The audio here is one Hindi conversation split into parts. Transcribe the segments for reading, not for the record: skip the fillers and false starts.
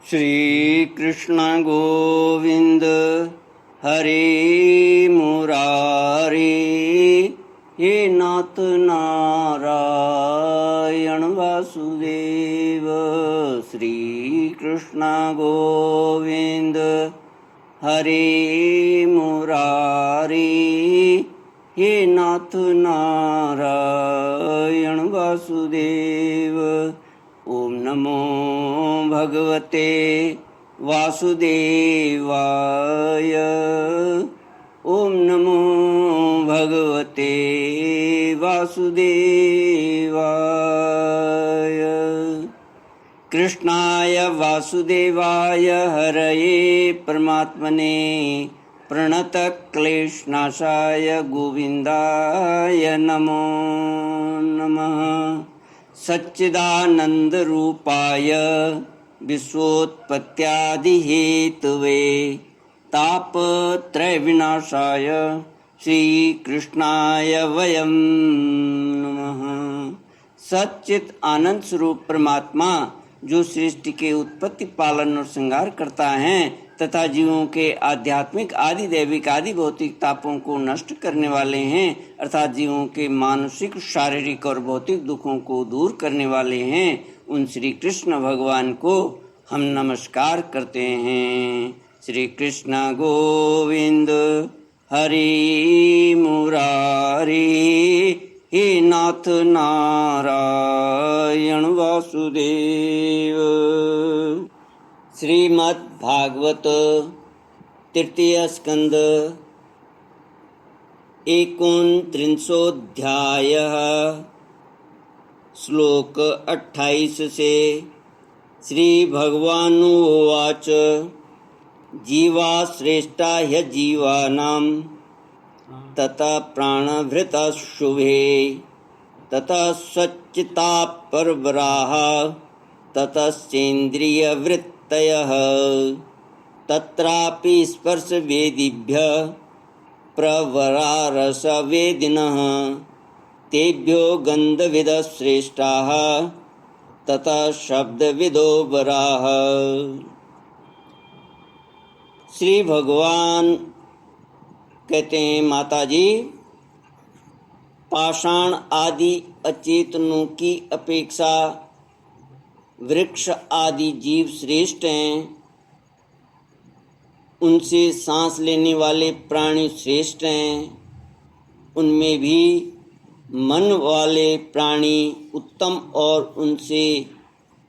श्री कृष्ण गोविंद हरे मुरारी, हे नाथ नारायण वासुदेव। श्री कृष्ण गोविंद हरे मुरारी, हे नाथ नारायण वासुदेव। ओम नमो भगवते वासुदेवाय। ओम नमो भगवते वासुदेवाय। कृष्णाय वासुदेवाय हरये परमात्मने प्रणतक्लेशनाशाय गोविन्दाय नमो नमः। सच्चिदानन्दरूपाय विश्वोत्पत्त्यादिहेतवे तापत्रयविनाशाय श्रीकृष्णाय वयं नमः। सच्चित आनंद स्वरूप परमात्मा जो सृष्टि के उत्पत्ति, पालन और श्रृंगार करता है तथा जीवों के आध्यात्मिक, आदि दैविक, आदि भौतिक तापों को नष्ट करने वाले हैं, अर्थात जीवों के मानसिक, शारीरिक और भौतिक दुखों को दूर करने वाले हैं, उन श्री कृष्ण भगवान को हम नमस्कार करते हैं। श्री कृष्ण गोविंद हरि मुरारी, हे नाथ नारायण वासुदेव। श्रीमद् भागवत तृतीय स्कंद 39 श्लोक 28 से। श्री भगवानुवाच जीवा श्रेष्ठा ह्यजीवानां तथा प्राणभृता शुभे तथा सच्चिता परवराः ततश्चेन्द्रियवृत्तयः तत्रापि स्पर्शवेदिभ्यः प्रवरारसवेदिनः तेभ्यो गन्धविदः श्रेष्ठाः तथा शब्दविदो वराः। श्री भगवान कहते हैं, माता जी, पाषाण आदि अचेतनों की अपेक्षा वृक्ष आदि जीव श्रेष्ठ हैं। उनसे सांस लेने वाले प्राणी श्रेष्ठ हैं। उनमें भी मन वाले प्राणी उत्तम और उनसे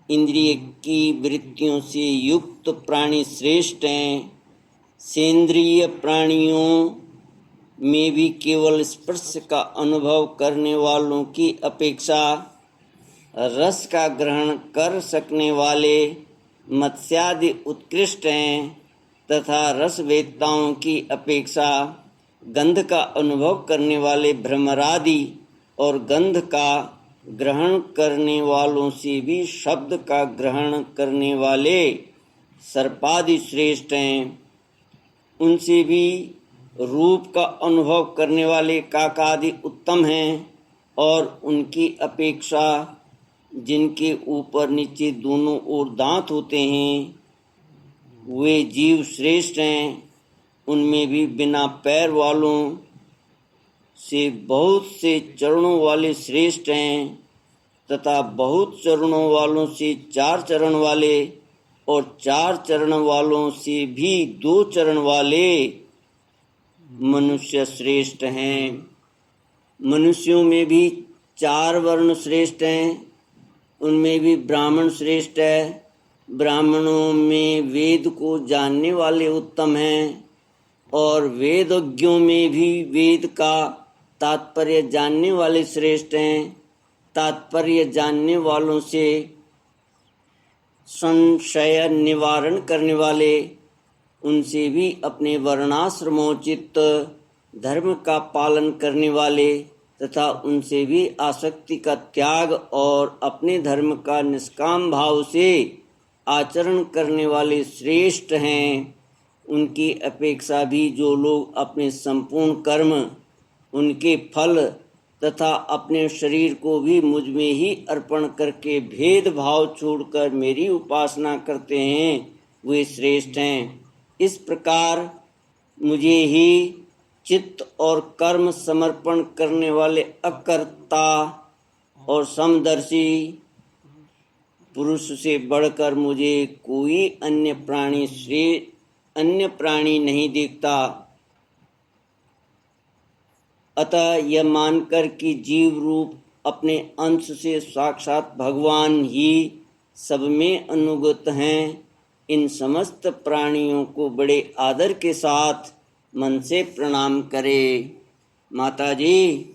इंद्रिय की वृत्तियों से युक्त प्राणी श्रेष्ठ हैं। सेंद्रिय प्राणियों में भी केवल स्पर्श का अनुभव करने वालों की अपेक्षा रस का ग्रहण कर सकने वाले मत्स्यादि उत्कृष्ट हैं, तथा रसवेत्ताओं की अपेक्षा गंध का अनुभव करने वाले भ्रमरादि और गंध का ग्रहण करने वालों से भी शब्द का ग्रहण करने वाले सर्पादि श्रेष्ठ हैं। उनसे भी रूप का अनुभव करने वाले काकादि उत्तम हैं, और उनकी अपेक्षा जिनके ऊपर नीचे दोनों ओर दांत होते हैं वे जीव श्रेष्ठ हैं। उनमें भी बिना पैर वालों से बहुत से चरणों वाले श्रेष्ठ हैं, तथा बहुत चरणों वालों से 4 चरण वाले, और 4 चरण वालों से भी 2 चरण वाले मनुष्य श्रेष्ठ हैं। मनुष्यों में भी 4 वर्ण श्रेष्ठ हैं। उनमें भी ब्राह्मण श्रेष्ठ है। ब्राह्मणों में वेद को जानने वाले उत्तम हैं, और वेदज्ञों में भी वेद का तात्पर्य जानने वाले श्रेष्ठ हैं। तात्पर्य जानने वालों से संशय निवारण करने वाले, उनसे भी अपने वर्णाश्रमोचित धर्म का पालन करने वाले, तथा उनसे भी आसक्ति का त्याग और अपने धर्म का निष्काम भाव से आचरण करने वाले श्रेष्ठ हैं। उनकी अपेक्षा भी जो लोग अपने संपूर्ण कर्म, उनके फल तथा अपने शरीर को भी मुझ में ही अर्पण करके भेदभाव छोड़कर मेरी उपासना करते हैं वे श्रेष्ठ हैं। इस प्रकार मुझे ही चित्त और कर्म समर्पण करने वाले अकर्ता और समदर्शी पुरुष से बढ़कर मुझे कोई अन्य प्राणी नहीं दिखता। अतः यह मानकर कि जीव रूप अपने अंश से साक्षात भगवान ही सब में अनुगत हैं, इन समस्त प्राणियों को बड़े आदर के साथ मन से प्रणाम करे। माता जी,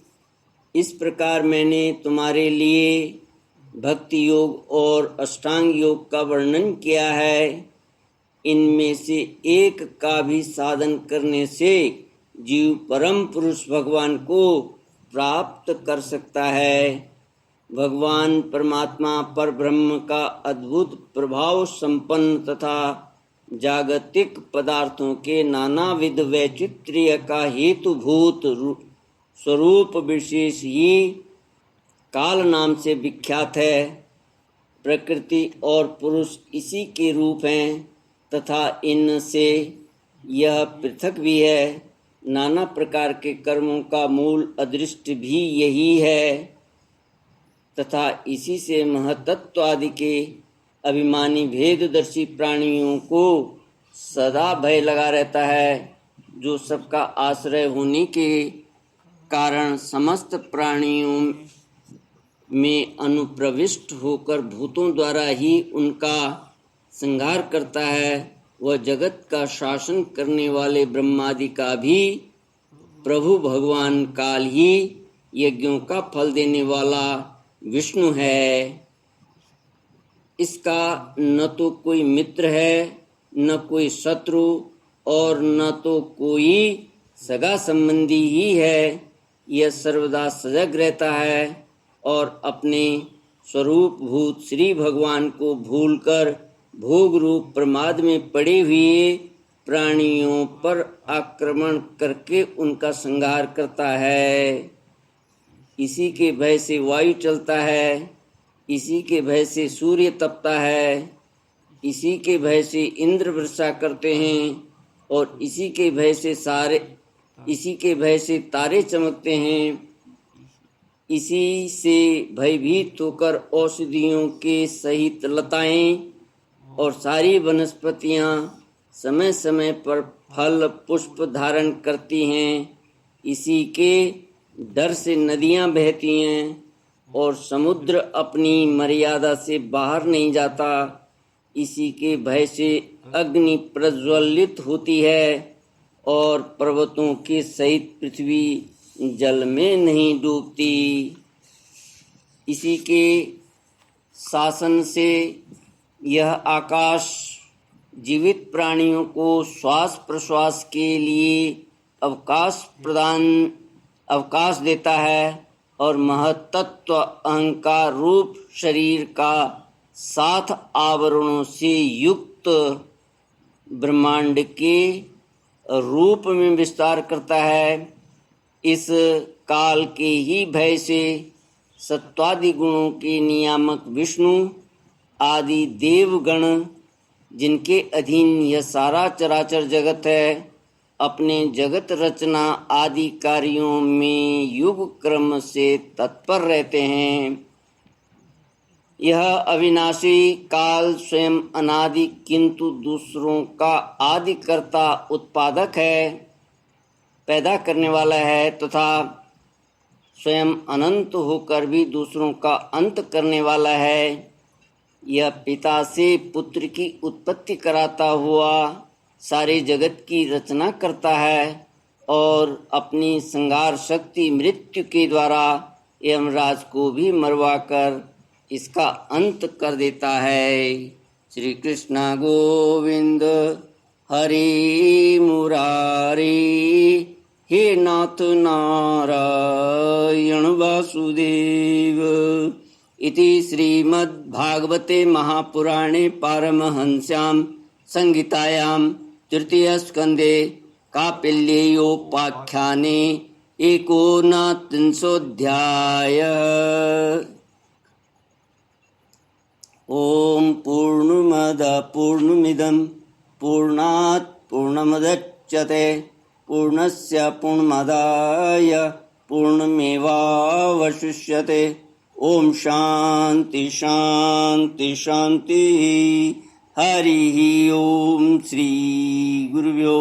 इस प्रकार मैंने तुम्हारे लिए भक्ति योग और अष्टांग योग का वर्णन किया है। इनमें से एक का भी साधन करने से जीव परम पुरुष भगवान को प्राप्त कर सकता है। भगवान परमात्मा पर ब्रह्म का अद्भुत प्रभाव संपन्न तथा जागतिक पदार्थों के नानाविध वैचित्र्य का हेतुभूत स्वरूप विशेष ही काल नाम से विख्यात है। प्रकृति और पुरुष इसी के रूप हैं तथा इनसे यह पृथक भी है। नाना प्रकार के कर्मों का मूल अदृष्ट भी यही है तथा इसी से महतत्व आदि के अभिमानी भेददर्शी प्राणियों को सदा भय लगा रहता है, जो सबका आश्रय होने के कारण समस्त प्राणियों में अनुप्रविष्ट होकर भूतों द्वारा ही उनका संहार करता है। वह जगत का शासन करने वाले ब्रह्मादि का भी प्रभु भगवान काल ही यज्ञों का फल देने वाला विष्णु है। इसका न तो कोई मित्र है, न कोई शत्रु और न तो कोई सगा संबंधी ही है। यह सर्वदा सजग रहता है और अपने स्वरूप भूत श्री भगवान को भूलकर भोग रूप प्रमाद में पड़े हुए प्राणियों पर आक्रमण करके उनका संहार करता है। इसी के भय से वायु चलता है, इसी के भय से सूर्य तपता है, इसी के भय से इंद्र वर्षा करते हैं और इसी के भय से तारे चमकते हैं। इसी से भयभीत होकर औषधियों के सहित लताएं और सारी वनस्पतियां समय समय पर फल पुष्प धारण करती हैं। इसी के डर से नदियां बहती हैं और समुद्र अपनी मर्यादा से बाहर नहीं जाता। इसी के भय से अग्नि प्रज्वलित होती है और पर्वतों के सहित पृथ्वी जल में नहीं डूबती। इसी के शासन से यह आकाश जीवित प्राणियों को श्वास प्रश्वास के लिए अवकाश देता है और महत्त्व अहंकार रूप शरीर का 7 आवरणों से युक्त ब्रह्मांड के रूप में विस्तार करता है। इस काल के ही भय से सत्वादि गुणों के नियामक विष्णु आदि देवगण, जिनके अधीन यह सारा चराचर जगत है, अपने जगत रचना आदि कार्यों में युग क्रम से तत्पर रहते हैं। यह अविनाशी काल स्वयं अनादि किंतु दूसरों का आदि कर्ता उत्पादक है, पैदा करने वाला है तथा स्वयं अनंत होकर भी दूसरों का अंत करने वाला है। यह पिता से पुत्र की उत्पत्ति कराता हुआ सारे जगत की रचना करता है और अपनी संहार शक्ति मृत्यु के द्वारा यमराज को भी मरवाकर इसका अंत कर देता है। श्री कृष्ण गोविंद हरि मुरारी, हे नाथ नारायण वासुदेव। इति श्रीमद्भागवते महापुराणे पारमहंस्यां संहितायां तृतीयस्कन्धे कापिल्येयोपाख्याने एकोनत्रिंशोऽध्यायः। ॐ पूर्णमदः पूर्णमिदं पूर्णात् पूर्णमुदच्यते पूर्णस्य पूर्णमादाय पूर्णमेवावशिष्यते। ॐ शान्ति शान्ति शान्तिः। हरिः ॐ श्री गुरुभ्यो